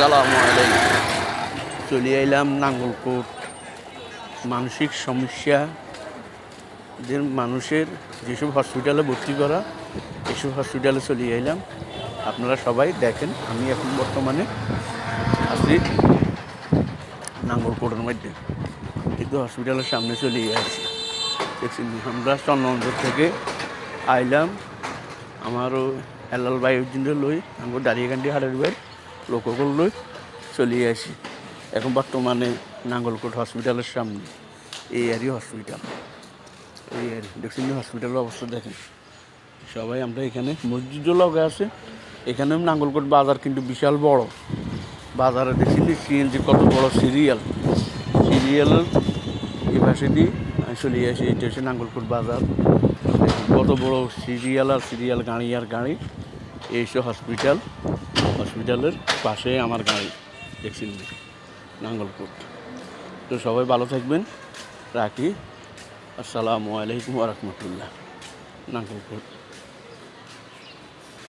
আসসালামু আলাইকুম। চলে এলাম নাঙ্গলকোট। মানসিক সমস্যা যে মানুষের যেসব হসপিটালে ভর্তি করা, এসব হসপিটালে চলে এলাম। আপনারা সবাই দেখেন, আমি এখন বর্তমানে আছি নাঙ্গলকোটের মধ্যে, কিন্তু হসপিটালের সামনে চলে আসছি। দেখছি আমরা চন্দ্রনগর থেকে আইলাম, আমারও এলাল বায়ুজিনটা লই, আমার দাঁড়িয়েকান্ডি হাটের বাই লোকগুলো লই চলে আসি। এখন বর্তমানে নাঙ্গলকোট হসপিটালের সামনে, এই আরই হসপিটাল, এই আর দেখছেন হসপিটালের অবস্থা দেখেন। সবাই আমরা এখানে মসজিদও লগে আছে, এখানে নাঙ্গলকোট বাজার কিন্তু বিশাল বড় বাজারে। দেখছেন সিএনজি কত বড় সিরিয়ালের এই পাশে দিয়ে আমি চলে আসি। এটা হচ্ছে নাঙ্গলকোট বাজার, কত বড় সিরিয়াল গাড়ি আর গাড়ি। এই হচ্ছে হসপিটালের পাশে আমার গাড়ি, দেখছেন নাঙ্গলকোট। তো সবাই ভালো থাকবেন, রাখি। আসসালামু আলাইকুম ওয়া রাহমাতুল্লাহ। নাঙ্গলকোট।